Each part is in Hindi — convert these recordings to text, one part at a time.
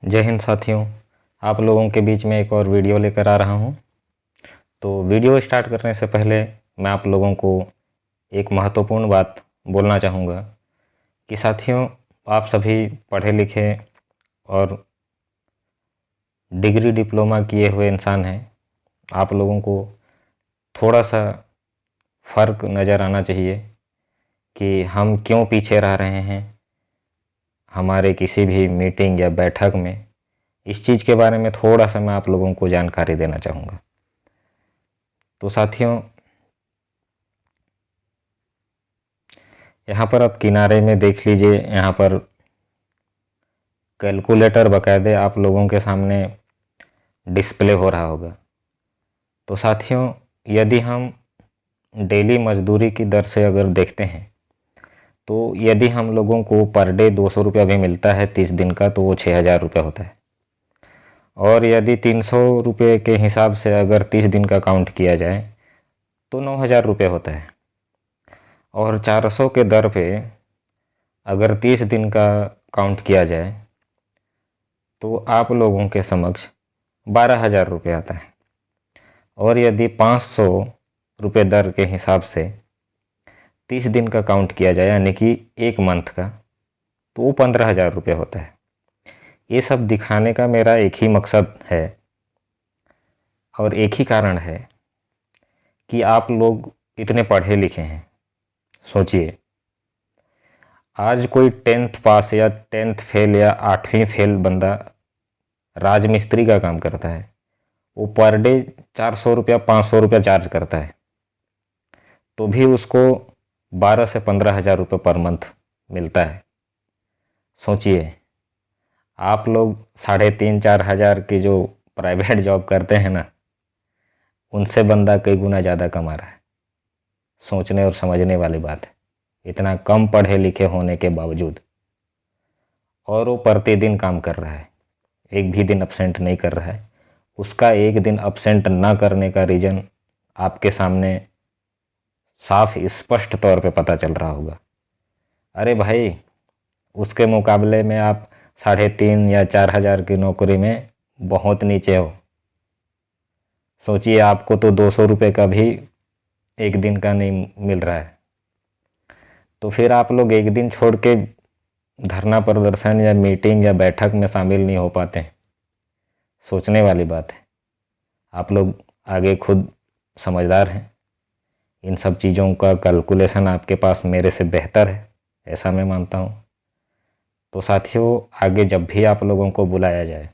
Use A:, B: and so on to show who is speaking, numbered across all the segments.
A: जय हिंद साथियों, आप लोगों के बीच में एक और वीडियो लेकर आ रहा हूं। तो वीडियो स्टार्ट करने से पहले मैं आप लोगों को एक महत्वपूर्ण बात बोलना चाहूँगा कि साथियों, आप सभी पढ़े लिखे और डिग्री डिप्लोमा किए हुए इंसान हैं। आप लोगों को थोड़ा सा फ़र्क नज़र आना चाहिए कि हम क्यों पीछे रह रहे हैं हमारे किसी भी मीटिंग या बैठक में। इस चीज़ के बारे में थोड़ा सा मैं आप लोगों को जानकारी देना चाहूँगा। तो साथियों, यहाँ पर आप किनारे में देख लीजिए, यहाँ पर कैलकुलेटर बाकायदे आप लोगों के सामने डिस्प्ले हो रहा होगा। तो साथियों, यदि हम डेली मजदूरी की दर से अगर देखते हैं तो यदि हम लोगों को पर डे 200 रुपया भी मिलता है 30 दिन का, तो वो 6,000 रुपया होता है। और यदि 300 रुपये के हिसाब से अगर 30 दिन का काउंट किया जाए तो 9,000 रुपये होता है। और 400 के दर पे अगर 30 दिन का काउंट किया जाए तो आप लोगों के समक्ष 12,000 रुपये आता है। और यदि 500 रुपये दर के हिसाब से 30 दिन का काउंट किया जाए, यानी कि एक मंथ का, तो वो 15,000 रुपये होता है। ये सब दिखाने का मेरा एक ही मकसद है और एक ही कारण है कि आप लोग इतने पढ़े लिखे हैं। सोचिए, आज कोई 10th पास या 10th फेल या 8वीं फेल बंदा राजमिस्त्री का काम करता है, वो पर डे 400 रुपया 500 रुपया चार्ज करता है, तो भी उसको 12 से 15,000 रुपये पर मंथ मिलता है। सोचिए, आप लोग 3,500-4 हज़ार की जो प्राइवेट जॉब करते हैं ना, उनसे बंदा कई गुना ज़्यादा कमा रहा है। सोचने और समझने वाली बात है, इतना कम पढ़े लिखे होने के बावजूद। और वो प्रतिदिन काम कर रहा है, एक भी दिन अपसेंट नहीं कर रहा है। उसका एक दिन अपसेंट ना करने का रीज़न आपके सामने साफ स्पष्ट तौर पे पता चल रहा होगा। अरे भाई, उसके मुकाबले में आप 3,500 या 4,000 की नौकरी में बहुत नीचे हो। सोचिए, आपको तो 200 रुपये का भी एक दिन का नहीं मिल रहा है, तो फिर आप लोग एक दिन छोड़ के धरना प्रदर्शन या मीटिंग या बैठक में शामिल नहीं हो पाते हैं। सोचने वाली बात है। आप लोग आगे खुद समझदार हैं, इन सब चीज़ों का कैलकुलेशन आपके पास मेरे से बेहतर है, ऐसा मैं मानता हूँ। तो साथियों, आगे जब भी आप लोगों को बुलाया जाए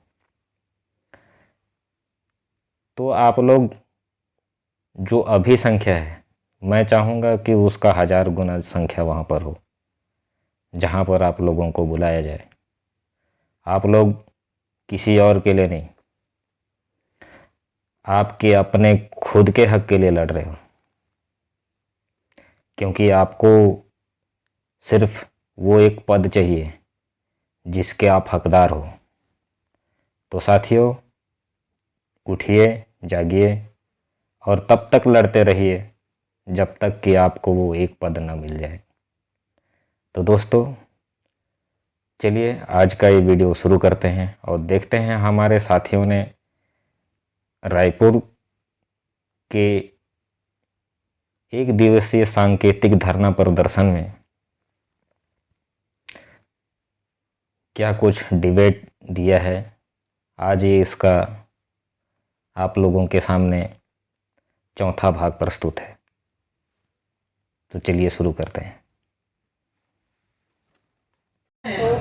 A: तो आप लोग जो अभी संख्या है, मैं चाहूँगा कि उसका 1000 गुना संख्या वहाँ पर हो जहाँ पर आप लोगों को बुलाया जाए। आप लोग किसी और के लिए नहीं, आपके अपने खुद के हक के लिए लड़ रहे हो, क्योंकि आपको सिर्फ वो एक पद चाहिए जिसके आप हकदार हो। तो साथियों, उठिए, जागिए और तब तक लड़ते रहिए जब तक कि आपको वो एक पद ना मिल जाए। तो दोस्तों, चलिए आज का ये वीडियो शुरू करते हैं और देखते हैं हमारे साथियों ने रायपुर के एक दिवसीय सांकेतिक धरना प्रदर्शन में क्या कुछ डिबेट दिया है। आज ये इसका आप लोगों के सामने चौथा भाग प्रस्तुत है। तो चलिए शुरू करते हैं।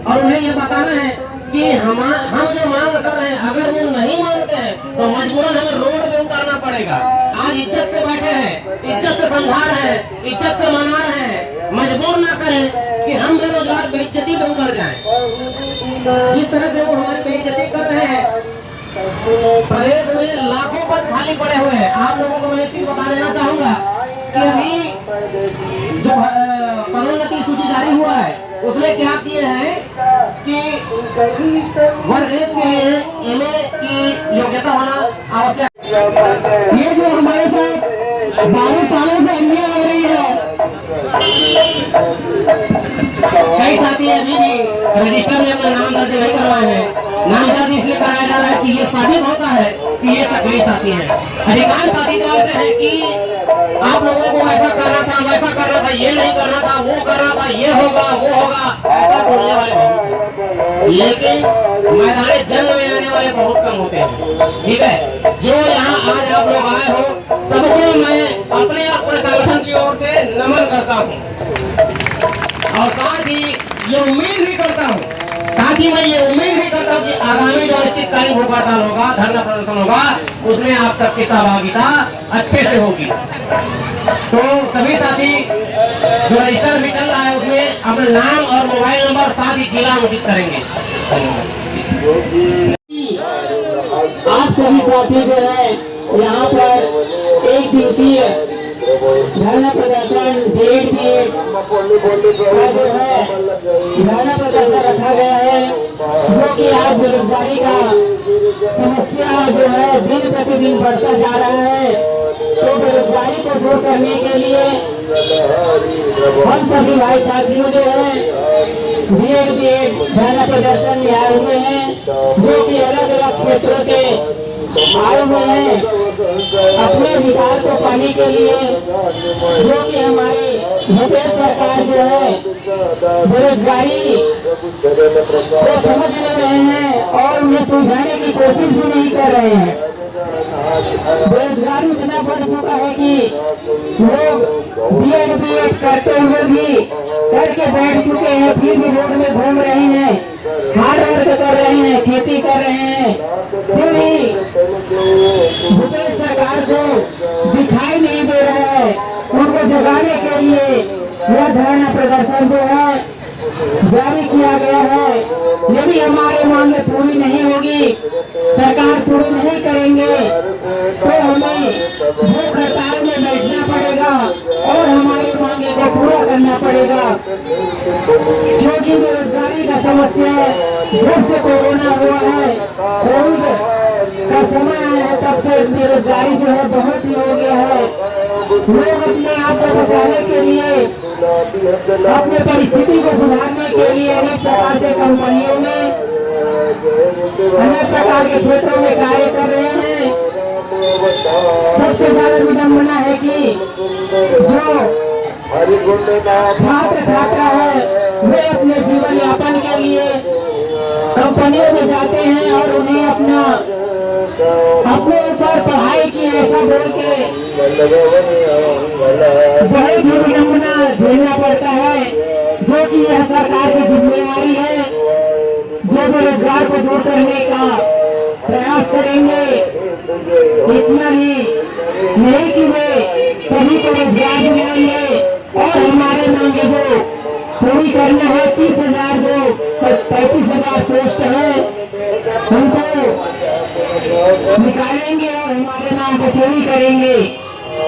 B: और उन्हें ये बताना है कि हम जो मांग कर रहे हैं, अगर वो नहीं मानते हैं तो मजबूरन हमें रोड पे उतारना पड़ेगा। आज इज्जत से बैठे हैं, इज्जत से समझा रहे हैं, इज्जत से मना रहे हैं। मजबूर ना करें कि हम बेरोजगार बेइज्जती पे उतर जाएं। जिस तरह से वो हमारी बेइज्जती कर रहे हैं, प्रदेश में लाखों पद खाली पड़े हुए हैं। आप लोगों को मैं एक चीज बता देना चाहूंगा कि अभी जो पदोन्नति सूची जारी हुआ है, उसमें क्या किए हैं कि वर्ग 1 के लिए MA की योग्यता होना आवश्यक। ये जो हमारे साथ 12 सालों से अन्याय हो रही है, कई साथी अभी भी रजिस्टर में अपना नाम दर्ज नहीं करवाए आए हैं। नामजद इसलिए कराया जा रहा है कि ये साबित होता है कि ये सक्रिय साथी है। अधिकांश साथी तो ऐसे हैं कि आप लोगों को ऐसा करना था, वैसा करना था, ये नहीं करना था, वो करना था, ये होगा वो होगा, ऐसा बोलने वाले बहुत हैं। लेकिन मैदान जंग में आने वाले बहुत कम होते हैं। ठीक है, जो यहाँ आज आप लोग आए हो सबको मैं अपने अपने संगठन की ओर से नमन करता हूँ और साथ ही ये उम्मीद भी करता हूँ, साथ ही मैं ये उम्मीद भी करता हूँ कि आगामी जो अनिश्चितकालीन भूख हड़ताल होगा, धरना प्रदर्शन होगा, उसमें आप सबकी सहभागिता अच्छे से होगी। तो सभी साथी जो रजिस्टर भी चल रहा है उसमें अपना नाम और मोबाइल नंबर साथ ही जिला अंकित करेंगे। आप सभी साथी जो है यहाँ पर एक दिवसीय धरना प्रदर्शन डेट भी जो है धरना प्रदर्शन रखा गया है, जो कि आज बेरोजगारी का समस्या जो है दिन प्रतिदिन बढ़ता जा रहा है। तो बेरोजगारी को दूर करने के लिए हम सभी भाई साथियों जो है धरना प्रदर्शन में आए हुए हैं, जो कि अलग अलग क्षेत्रों से आए हुए हैं अपने अधिकार को पाने के लिए। जो कि हमारी यूपीए सरकार जो है बेरोजगारी को समझ ले रहे हैं और उन्हें सुलझाने की कोशिश भी नहीं कर रहे हैं। बेरोजगारी इतना बढ़ चुका है कि लोग बीएड करते हुए भी करके बैठ चुके हैं, फिर भी रोड में घूम रहे हैं, हार्ड वर्क कर रहे हैं, खेती कर रहे हैं, फिर भी भूपेश सरकार को दिखाई नहीं दे रहा है। उनको जगाने के लिए यह धरना प्रदर्शन जो है जारी किया गया है। यदि हमारी मांगे पूरी नहीं होगी, सरकार पूरी नहीं करेंगे, तो हमें भूख हड़ताल में बैठना पड़ेगा और हमारी मांगे को पूरा करना पड़ेगा। क्योंकि बेरोजगारी का समस्या जब से कोरोना हुआ है, कोविड का समय आया है, तब से बेरोजगारी जो है बहुत ही हो गया है। लोग अपने आप को बचाने के लिए, अपने परिस्थिति को सुधारने के लिए अनेक प्रकार के कंपनियों में, अनेक प्रकार के क्षेत्रों में कार्य कर रहे हैं। सबसे ज्यादा विडम्बना है कि जो छात्र छात्रा है वे अपने जीवन यापन के लिए कंपनियों में जाते हैं और उन्हें अपने ऊपर पढ़ाई की ऐसा बोल के बहुत ही विडम्बना झेलना पड़ता है। जो कि यह सरकार की जिम्मेदारी है, जो बेरोजगार को दूर करने का प्रयास करेंगे। इतना ही नहीं कि वे सभी को रोजगार दिलाएंगे और हमारे मांगे जो पूरी करना है 30,000 जो 35,000 पोस्ट है उनको निकालेंगे और हमारे नाम को पूरी करेंगे।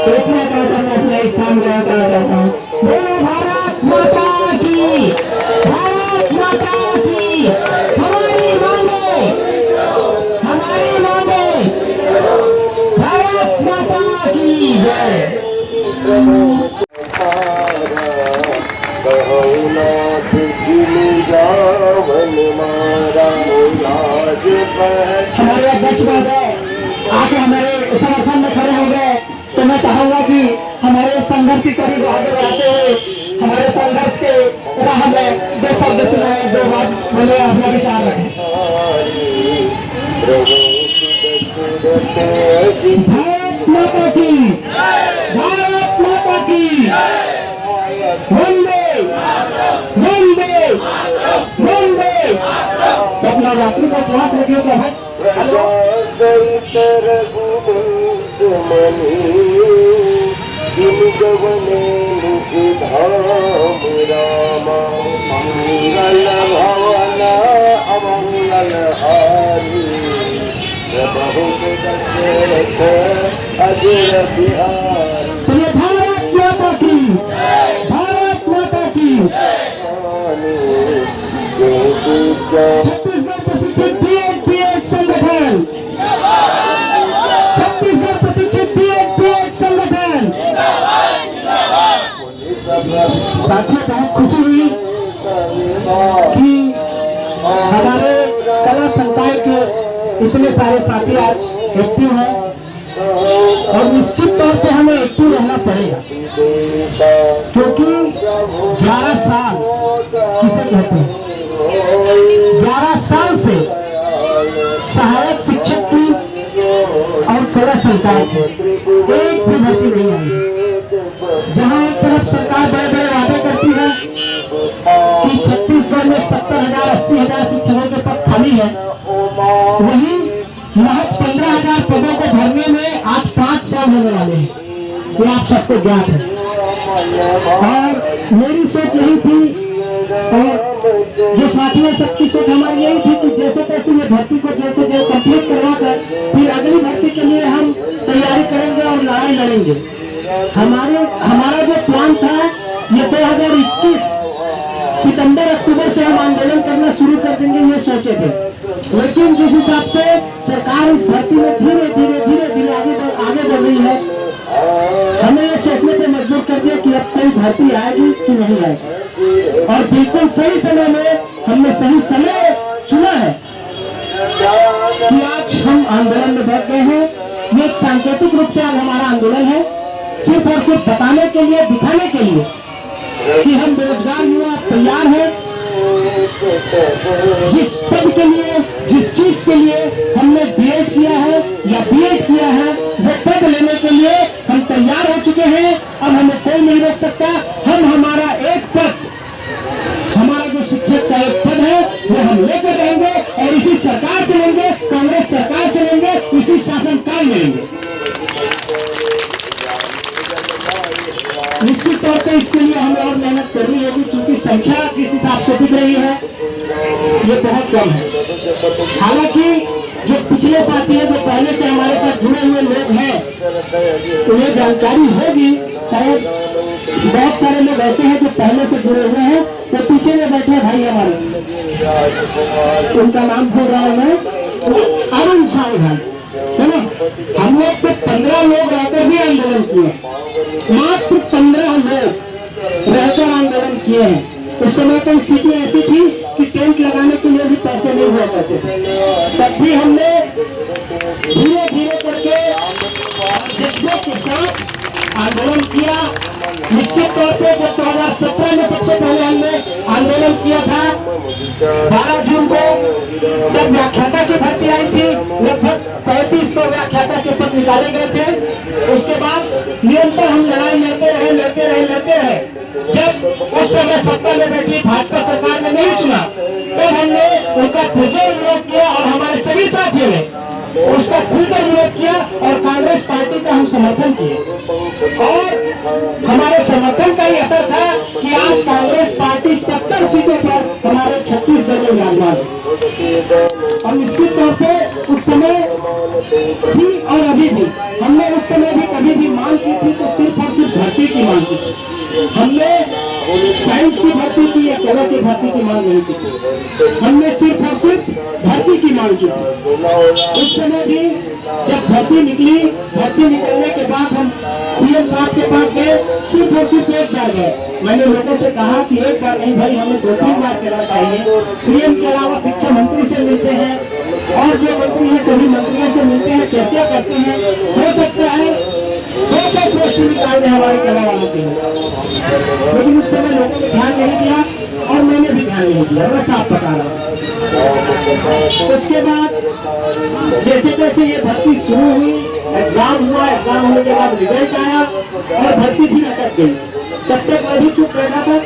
B: इतना कहकर मैं अपना स्थान ग्रहण करना चाहता हूँ। बोलो भारत माता की, भारत माता की। हमारी मांगे भारत माता की जय। हमारे अध्यक्ष महोदय आके हमारे समर्थन में खड़े हो गए, तो मैं चाहूंगा कि हमारे संघर्ष की करीब आगे बढ़ाते हुए हमारे संघर्ष के राह में दो शब्द सुनाए, दो बात बोले, अपना विचार रखें। भारत माता की, भारत माता की, वंदे वंदे वंदे। अपना रात्रि का श्वास रखिएगा भाई। चलिए भारत माता की, भारत माता की। छत्तीसगढ़ प्रशिक्षित बीएड संगठन, छत्तीसगढ़ प्रशिक्षित बीएड संगठन। साथियों बहुत खुशी हुई कि हमारे
C: कला संकाय के इतने सारे साथी आज एक्टिव हैं और निश्चित तौर पे हमें एक्टिव रहना पड़ेगा, क्योंकि 11 साल किसे कहते हैं, 11 साल से सहायक शिक्षक की और कला संकाय की एक भी भर्ती नहीं आई। जहां एक तरफ सरकार बड़े बड़े वादे करती है कि छत्तीसगढ़ में 70,000 80,000 शिक्षकों के पद खाली है, वहीं महज 15,000 पदों को भरने में आज 5 साल होने वाले हैं, ये आप सबको ज्ञात है। और मेरी सोच यही थी और जो साथियों सबकी सोच हमारी यही थी कि जैसे तैसे ये भर्ती को जैसे कंप्लीट करवा कर फिर अगली भर्ती के लिए हम तैयारी करेंगे और लड़ाई लड़ेंगे। हमारा जो प्लान था ये 2021 सितंबर अक्टूबर से हम आंदोलन करना शुरू कर देंगे, ये सोचे थे। लेकिन जिस हिसाब से सरकार इस भर्ती में धीरे धीरे आगे बढ़ रही है, हमें ये सोचने पे मजबूर कर दिया कि अब सही भर्ती आएगी कि नहीं आएगी। और बिल्कुल सही समय में हमने सही समय चुना है कि आज हम आंदोलन में बैठ गए हैं। ये एक सांकेतिक रूप से आज हमारा आंदोलन है, सिर्फ और सिर्फ बताने के लिए, दिखाने के लिए कि हम बेरोजगार युवा तैयार हैं। जिस पद के लिए, जिस चीज के लिए हमने बीएड किया है या बीएड किया है, वो पद लेने के लिए हम तैयार हो चुके हैं। अब हमें कोई नहीं रोक सकता। हम हमारा एक पद, हमारा जो शिक्षक का एक पद है वो हम लेकर रहेंगे और इसी सरकार से लेंगे, कांग्रेस सरकार से लेंगे, इसी शासनकाल में लेंगे। निश्चित तौर पर इसके लिए हमें और मेहनत करनी होगी, क्योंकि संख्या जिस हिसाब से दिख रही है ये बहुत कम है। हालांकि जो पिछले साथी है, जो पहले से हमारे साथ जुड़े हुए लोग हैं, उन्हें जानकारी होगी। शायद बहुत सारे लोग ऐसे हैं जो पहले से जुड़े हुए हैं। तो पीछे में बैठे भाई हमारे, उनका नाम भूल रहा हूं मैं, अरुण साहु भाई, है ना। हम लोग तो 15 लोग रहकर भी आंदोलन किए, मात्र 15 लोग रहकर आंदोलन किए हैं। उस समय तो स्थिति ऐसी थी कि टेंट लगाने के लिए भी पैसे नहीं हुआ करते थे। तब भी हमने धीरे धीरे करके जज्बे के साथ आंदोलन किया। निश्चित तौर पर जब 2017 में सबसे पहले हमने आंदोलन किया था 12 जून को, जब व्याख्याता की भर्ती आई थी, लगभग 3500 व्याख्याता के पद निकाले गए थे। उसके बाद निरंतर हम लड़ाई लड़ते रहे। जब उस समय सत्ता में बैठी भाजपा सरकार ने नहीं सुना, तब हमने उनका खुलकर विरोध किया और हमारे सभी साथियों ने उसका खुलकर विरोध किया और कांग्रेस पार्टी का हम समर्थन किए। और हमारे समर्थन का ही असर था कि आज कांग्रेस पार्टी 70 सीटों पर हमारे छत्तीसगढ़ में विराजमान है। और निश्चित तौर पे उस समय भी और अभी भी हमने उस समय भी कभी भी मांग की थी तो सिर्फ और सिर्फ भर्ती की मांग की थी। हमने साइंस की भर्ती की या कला की भर्ती की मांग नहीं की थी, हमने सिर्फ और सिर्फ भर्ती की मांग की थी। उस समय भी जब भर्ती निकली, भर्ती निकलने के बाद हम सीएम साहब के पास गए, सिर्फ और सिर्फ एक बार गए। मैंने लोगों से कहा कि एक बार नहीं भाई, हमें 2-3 बार करना चाहिए। सीएम के अलावा शिक्षा मंत्री से मिलते हैं और जो मंत्री हैं सभी मंत्रियों से मिलते हैं, चर्चा करते हैं। हो सकता है 200 पोस्ट निकालने हमारे कला वालों के लिए, लेकिन उस समय लोगों ने ध्यान नहीं दिया और मैंने भी ध्यान नहीं दिया। मैं साफ बता रहा हूँ। उसके बाद जैसे जैसे ये भर्ती शुरू हुई, एग्जाम हुआ, एग्जाम होने के बाद रिजल्ट आया और भर्ती फिर अटक गई। तब तक मैं भी चुप रहता था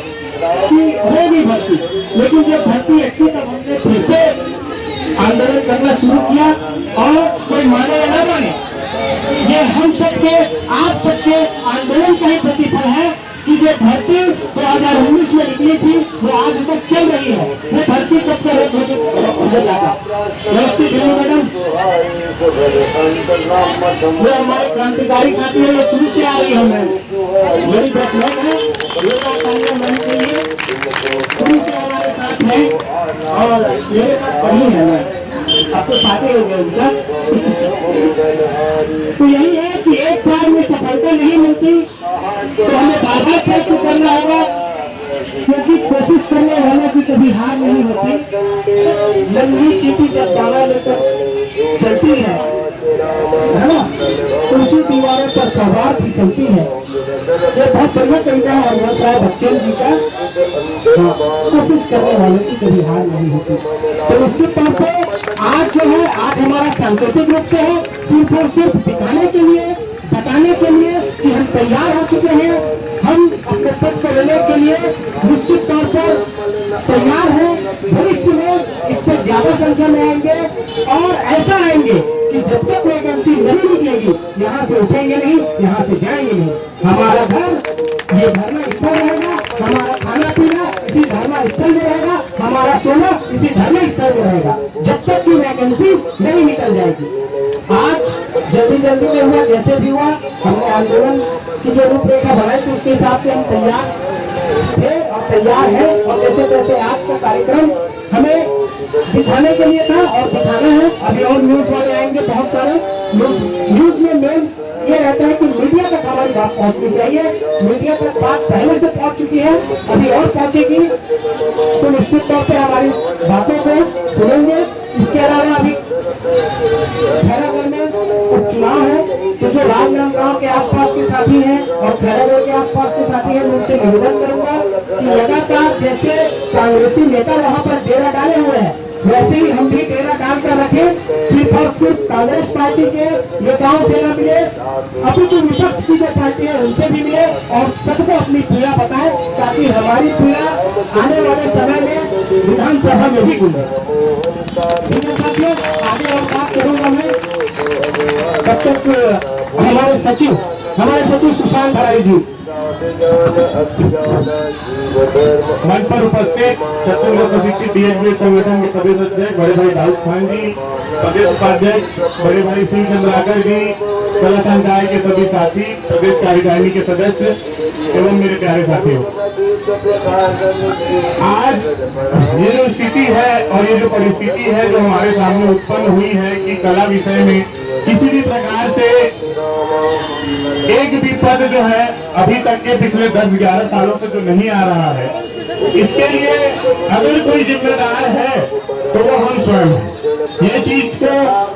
C: कि होगी भर्ती, लेकिन जब भर्ती अटकी तब हमने फिर से आंदोलन करना शुरू किया। और कोई माने या न माने, ये हम सबके, आप सबके आंदोलन का ही प्रतिफल है कि जो भर्ती 2019 में निकली थी वो आज तक चल रही है। वो भर्ती कब तक हो जाता। व्यवस्थित मैडम, वो हमारे क्रांतिकारी साथी है, ये शुरू से आ रही है। मेरी बात है, ये बात मैंने के लिए शुरू से हमारे साथ है और मेरे साथ पढ़ी है। आपको साथी हो गया उनका। तो यही है कि एक बार में सफलता नहीं मिलती तो हमें बार-बार प्रयत्न करना होगा, क्योंकि कोशिश करने वालों की कभी हार नहीं होती। लंबी पार्टी जब दाना लेकर चलती है ना, तो उसी दीवारों पर सवार फिसलती है। ये बहुत बढ़िया तरीका है और साहब बच्चन जी का कोशिश करने वालों की कभी हार नहीं होती। तो निश्चित तौर पर आज जो है, आज हमारा सांकेतिक रूप से है, सिर्फ और सिर्फ दिखाने के लिए, बताने के लिए कि हम तैयार हो चुके हैं, हम अपने पद को लेने के लिए निश्चित तौर पर तैयार हैं। भविष्य में इससे ज्यादा संख्या में आएंगे और ऐसा आएंगे कि जब तक वैकेंसी नहीं निकलेगी यहाँ से उठेंगे नहीं, यहाँ से जाएंगे नहीं। हमारा घर ये धरना स्थल रहेगा, हमारा खाना पीना इसी धरना स्थल में रहेगा, हमारा सोना इसी धरना स्थल में रहेगा, जब तक की वैकेंसी नहीं निकल जाएगी। आज जल्दी में हुआ, जैसे भी हुआ, हमने आंदोलन की जो रूपरेखा बनाई थी उसके हिसाब से हम तैयार थे और तैयार है। और जैसे जैसे आज का कार्यक्रम हमें दिखाने के लिए था और दिखाना है। अभी और न्यूज वाले आएंगे बहुत सारे। न्यूज में मेन ये रहता है कि मीडिया तक हमारी बात पहुंचनी चाहिए। मीडिया तक बात पहले से पहुंच चुकी है, अभी और पहुंचेगी, तो निश्चित तौर पे हमारी बातों को सुनेंगे। इसके अलावा अभी खैरागढ़ में उपचुनाव है, तो जो राजनांदगांव के आसपास के साथी हैं और खैरागढ़ के आसपास के साथी हैं, उनसे निवेदन करूंगा कि लगातार जैसे कांग्रेसी नेता वहां पर डेरा डाले हुए हैं, वैसे ही हम भी डेरा डालकर रखें। सिर्फ और सिर्फ कांग्रेस पार्टी के नेताओं से न मिले, अभी जो विपक्ष की जो पार्टी है उनसे भी मिले और सबको अपनी पीड़ा बताएं, ताकि हमारी पीड़ा आने वाले समय में विधानसभा में भी गूंजे। ठीक है साथियों, आगे और बात करूंगा मैं। तब तक हमारे सचिव सुशांत भराई जी
D: मंच पर उपस्थित छत्तीसगढ़ प्रशिक्षित डीएसपी संगठन के प्रदेश अध्यक्ष बड़े भाई दाऊद खान जी, प्रदेश उपाध्यक्ष बड़े भाई शिव चंद्राकर जी, कला संकाय के सभी साथी, प्रदेश कार्यकारिणी के सदस्य एवं मेरे प्यारे साथियों, आज ये जो स्थिति है और ये जो परिस्थिति है जो हमारे सामने उत्पन्न हुई है कि कला विषय में किसी भी प्रकार से एक भी पद जो है अभी तक के पिछले 10-11 सालों से जो नहीं आ रहा है, इसके लिए अगर कोई जिम्मेदार है तो वो हम स्वयं हैं। ये चीज को,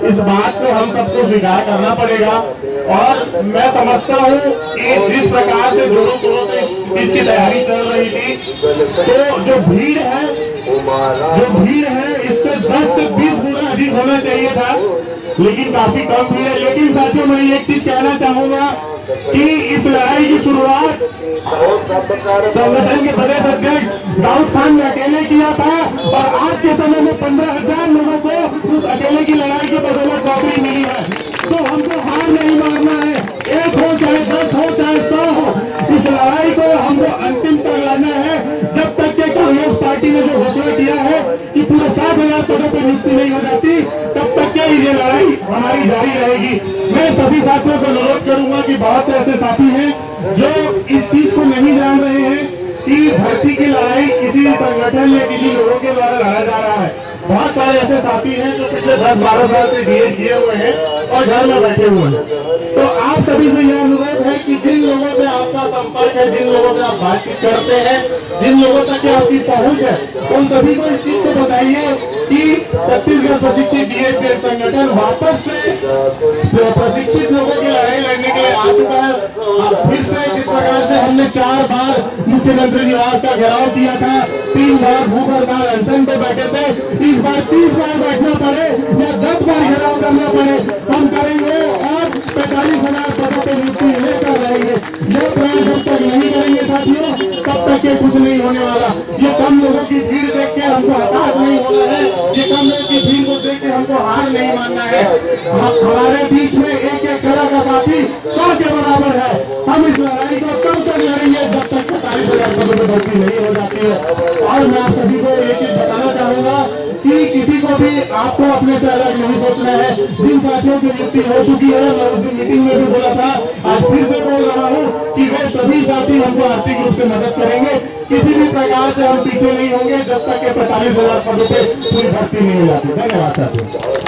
D: इस बात को हम सबको स्वीकार करना पड़ेगा। और मैं समझता हूँ कि जिस प्रकार से जोरों शोरों से इसकी तैयारी चल रही थी, तो जो भीड़ है इससे 10 से 20 गुना अधिक होना चाहिए था, लेकिन काफी कम भीड़ है। लेकिन साथियों, मैं एक चीज कहना चाहूंगा कि इस लड़ाई की शुरुआत संगठन के प्रदेश अध्यक्ष दाऊद खान ने अकेले किया था और आज के समय में 15,000 लोगों को उस अकेले की लड़ाई के बदौलत नौकरी मिली है। तो हमको हार नहीं मानना है, 1 हो चाहे 10 हो चाहे 100 हो, इस लड़ाई को हमको अंतिम तक लड़ना है। जब तक के कांग्रेस पार्टी ने जो घोषणा किया है कि पूरे 60,000 पदों पर नियुक्ति नहीं हो जाती, तब तक के ये लड़ाई हमारी जारी रहेगी। मैं सभी साथियों से अनुरोध करूंगा कि बहुत से ऐसे साथी हैं जो इस चीज को नहीं जान रहे हैं कि भर्ती की लड़ाई किसी संगठन या किसी लोगों के द्वारा लड़ा जा रहा है। बहुत सारे ऐसे साथी हैं जो पिछले 10-12 साल से डीए किए हुए हैं और घर में बैठे हुए हैं। तो आप सभी से यह अनुरोध है कि जिन लोगों से आपका संपर्क है, जिन लोगों से आप बातचीत करते हैं, जिन लोगों तक आपकी पहुंच है, उन सभी को इस चीज को बताइए कि छत्तीसगढ़ प्रशिक्षित डीएसपी संगठन वापस से प्रशिक्षित लोगों की लड़ाई लड़ने के लिए आ चुका है। फिर से जिस प्रकार से हमने 4 बार मुख्यमंत्री निवास का घेराव किया था, 3 बार भूख हड़ताल अनशन पे बैठे थे, इस बार 30 बार बैठना पड़े या 10 बार घेराव करना पड़े, हम करेंगे और 45,000 पदों पर नियुक्ति लेकर रहेंगे। ये प्रयास जब तक नहीं करेंगे साथियों, तब तक ये कुछ नहीं होने वाला। ये कम लोगों की भीड़ देख के हमको हताश नहीं होना है, ये कम लोगों की भीड़ को देख के हमको हार नहीं मानना है। हमारे बीच में एक खड़ा का साथी 100 के बराबर है। हम इस लड़ाई को तब तक लड़ेंगे जब तक 45,000 पदों पर भर्ती नहीं हो जाती है। और मैं आप सभी को एक चीज बताना चाहूंगा कि किसी को भी आपको अपने से अलग नहीं सोचना है। जिन साथियों की नियुक्ति हो चुकी है, मैं उस दिन मीटिंग में भी बोला था, आज फिर से बोल रहा हूँ कि वे सभी साथी हमको आर्थिक रूप से मदद करेंगे। किसी भी प्रकार से हम पीछे नहीं होंगे जब तक के 45,000 पदों पे पूरी भर्ती नहीं हो जाती। धन्यवाद साथियों।